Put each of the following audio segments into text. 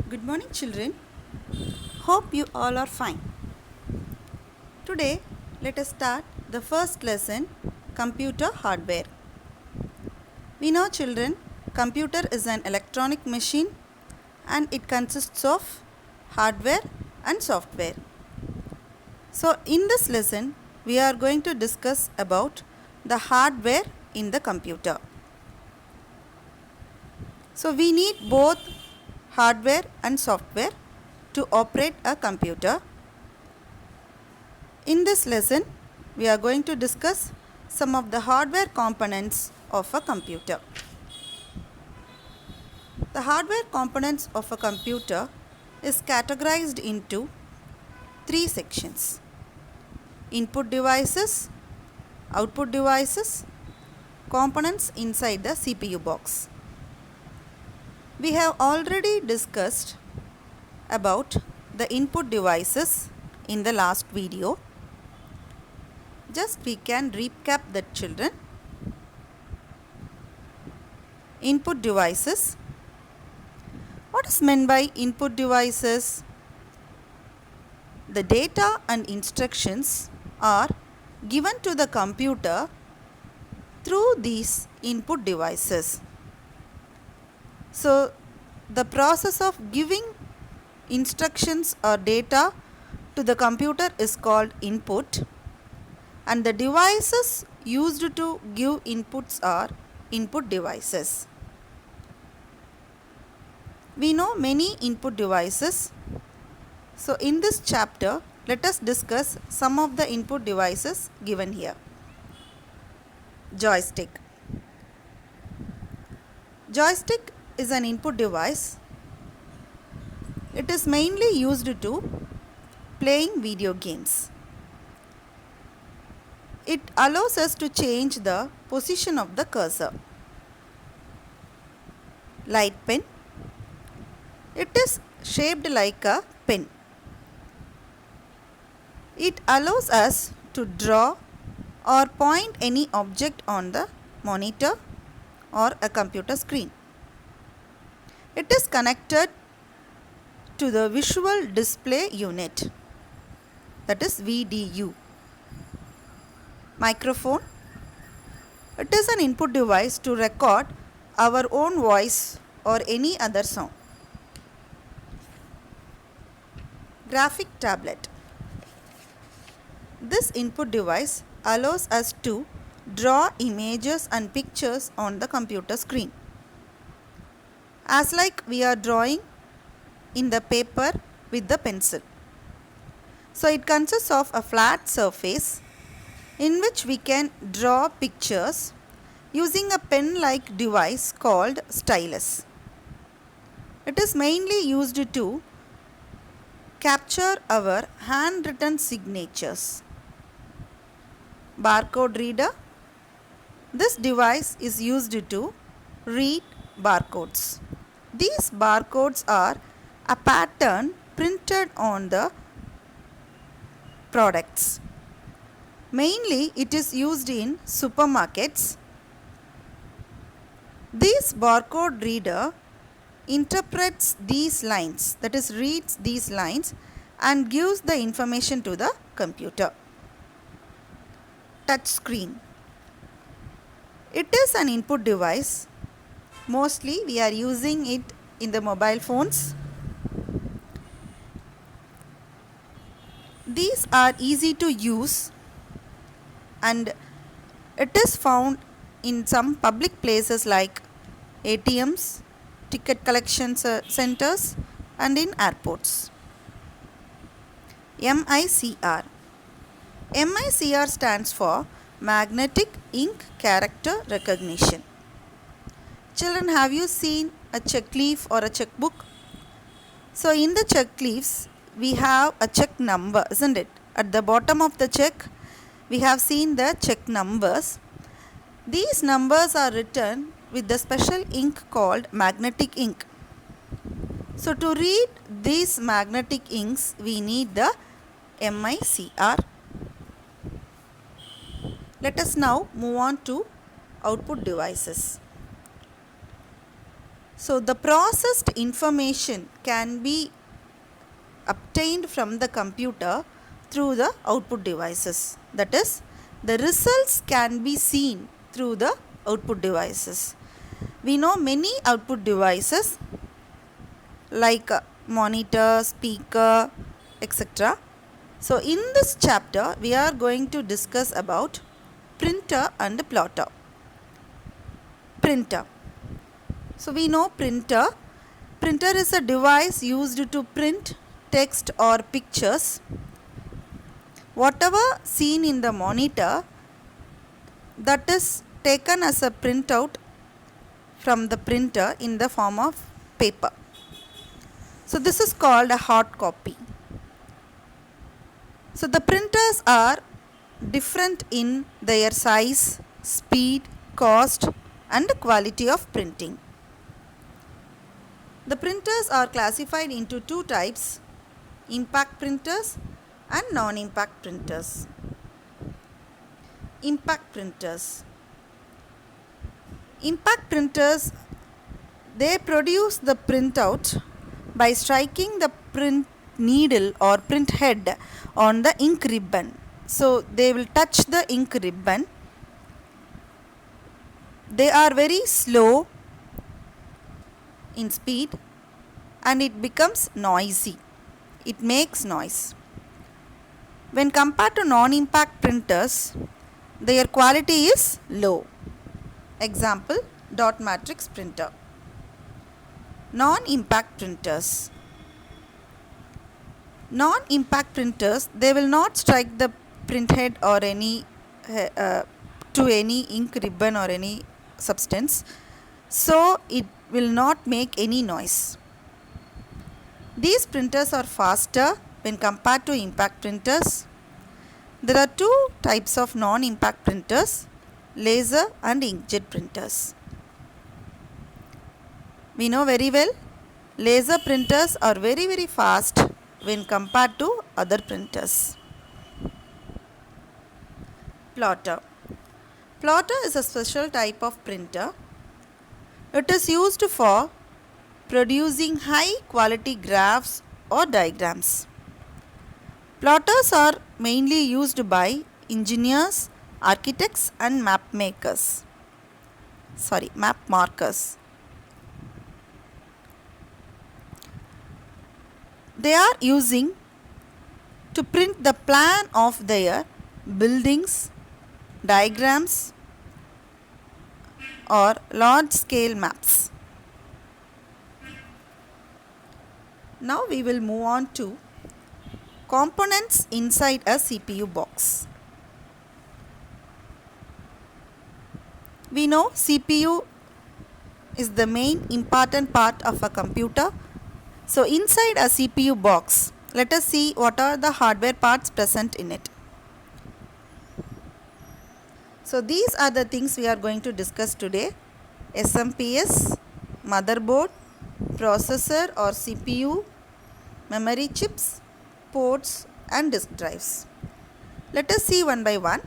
Good morning, children. Hope you all are fine. Today, let us start the first lesson, computer hardware. We know, children, computer is an electronic machine and it consists of hardware and software. So, in this lesson, we are going to discuss about the hardware in the computer. So, we need both hardware and software to operate a computer. In this lesson, we are going to discuss some of the hardware components of a computer. The hardware components of a computer is categorized into three sections: input devices, output devices, components inside the CPU box. We have already discussed about the input devices in the last video. Just we can recap that, children. Input devices. What is meant by input devices? The data and instructions are given to the computer through these input devices. So, the process of giving instructions or data to the computer is called input, and the devices used to give inputs are input devices. We know many input devices. So, in this chapter, let us discuss some of the input devices given here. Joystick. Joystick is an input device. It is mainly used to playing video games. It allows us to change the position of the cursor. Light pen. It is shaped like a pen. It allows us to draw or point any object on the monitor or a computer screen. It is connected to the visual display unit, that is VDU. Microphone. It is an input device to record our own voice or any other sound. Graphic tablet. This input device allows us to draw images and pictures on the computer screen, as like we are drawing in the paper with the pencil. So, it consists of a flat surface in which we can draw pictures using a pen-like device called stylus. It is mainly used to capture our handwritten signatures. Barcode reader. This device is used to read barcodes. These barcodes are a pattern printed on the products. Mainly it is used in supermarkets. This barcode reader interprets these lines, that is reads these lines and gives the information to the computer. Touch screen. It is an input device. Mostly we are using it in the mobile phones. These are easy to use and it is found in some public places like ATMs, ticket collection centers and in airports. MICR. MICR stands for Magnetic Ink Character Recognition. Children, have you seen a check leaf or a checkbook? So, in the check leaves, we have a check number, isn't it? At the bottom of the check, we have seen the check numbers. These numbers are written with the special ink called magnetic ink. So, to read these magnetic inks, we need the MICR. Let us now move on to output devices. So the processed information can be obtained from the computer through the output devices. That is, the results can be seen through the output devices. We know many output devices like monitor, speaker, etc. So in this chapter we are going to discuss about printer and plotter. Printer. So we know printer. Printer is a device used to print text or pictures. Whatever seen in the monitor, that is taken as a printout from the printer in the form of paper. So this is called a hard copy. So the printers are different in their size, speed, cost and quality of printing. The printers are classified into two types: impact printers and non-impact printers. Impact printers. Impact printers, they produce the printout by striking the print needle or print head on the ink ribbon. So they will touch the ink ribbon. They are very slow in speed and it becomes noisy. It makes noise. When compared to non-impact printers, their quality is low. Example, dot matrix printer. Non-impact printers. Non-impact printers, they will not strike the print head or any to any ink ribbon or any substance, so it will not make any noise. These printers are faster when compared to impact printers. There are two types of non-impact printers: laser and inkjet printers. We know very well laser printers are very fast when compared to other printers. Plotter. Plotter is a special type of printer. It is used for producing high quality graphs or diagrams. Plotters are mainly used by engineers, architects and map markers. They are using to print the plan of their buildings, diagrams or large scale maps. Now we will move on to components inside a CPU box. We know CPU is the main important part of a computer. So inside a CPU box, let us see what are the hardware parts present in it. So these are the things we are going to discuss today: SMPS, motherboard, processor or CPU, memory chips, ports and disk drives. Let us see one by one.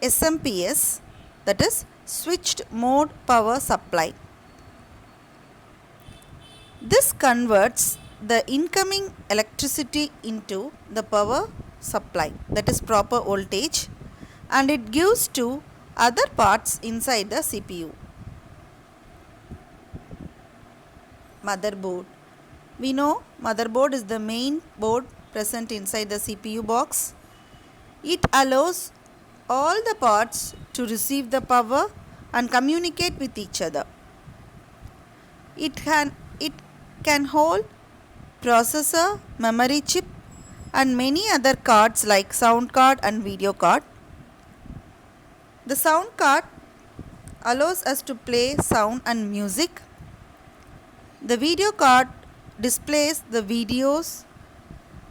SMPS, that is switched mode power supply. This converts the incoming electricity into the power supply, that is proper voltage, and it gives to other parts inside the CPU. Motherboard. We know motherboard is the main board present inside the CPU box. It allows all the parts to receive the power and communicate with each other. It can hold processor, memory chip and many other cards like sound card and video card. The sound card allows us to play sound and music. The video card displays the videos,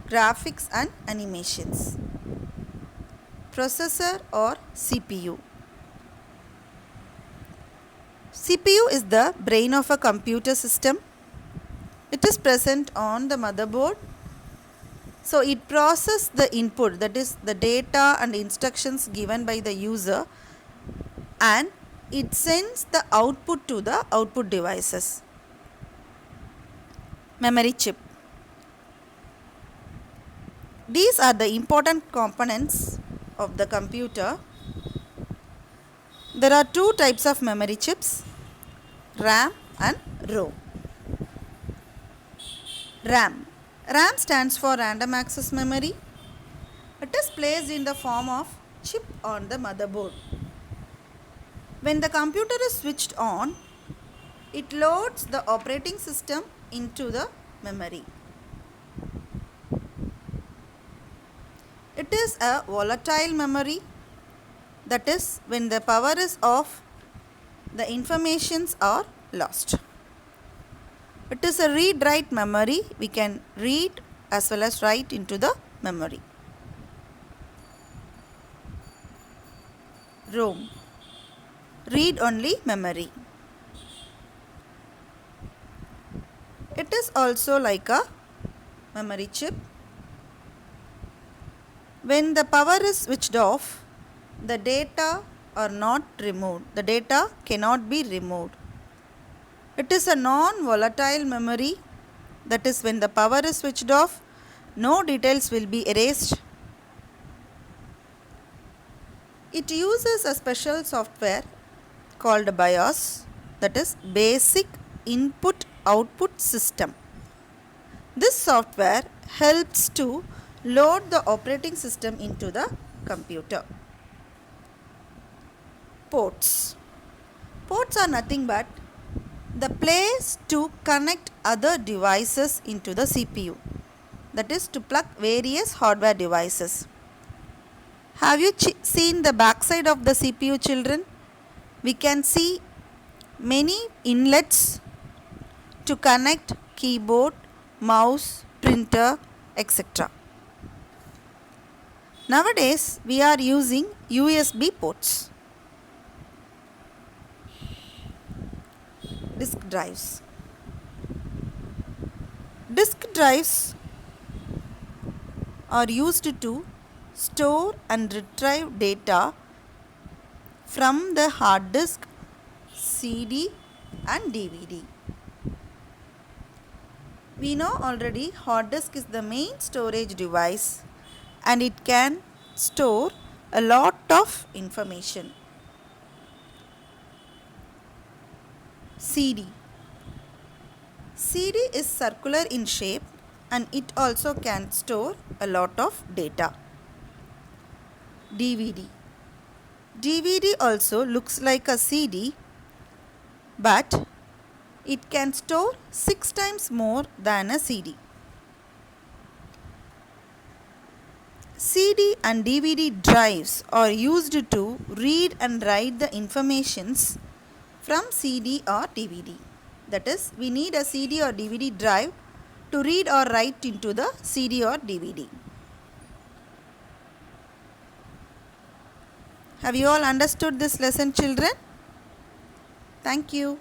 graphics and animations. Processor or CPU. CPU is the brain of a computer system. It is present on the motherboard. So it processes the input, that is the data and instructions given by the user, and it sends the output to the output devices. Memory chip. These are the important components of the computer. There are two types of memory chips, RAM and ROM. RAM. RAM stands for Random Access Memory. It is placed in the form of chip on the motherboard. When the computer is switched on, it loads the operating system into the memory. It is a volatile memory, that is, when the power is off, the informations are lost. It is a read-write memory. We can read as well as write into the memory. ROM. Read-only memory. It is also like a memory chip. When the power is switched off, the data are not removed. The data cannot be removed. It is a non-volatile memory, that is, when the power is switched off, no details will be erased. It uses a special software called BIOS, that is Basic Input Output System. This software helps to load the operating system into the computer. Ports. Ports are nothing but the place to connect other devices into the CPU, that is to plug various hardware devices. Have you seen the backside of the CPU, children? We can see many inlets to connect keyboard, mouse, printer, etc. Nowadays, we are using USB ports. Disk drives. Disk drives are used to store and retrieve data from the hard disk, CD and DVD. We know already hard disk is the main storage device and it can store a lot of information. CD. CD is circular in shape and it also can store a lot of data. DVD. DVD also looks like a CD, but it can store 6 times more than a CD. CD and DVD drives are used to read and write the informations from CD or DVD. That is, we need a CD or DVD drive to read or write into the CD or DVD. Have you all understood this lesson, children? Thank you.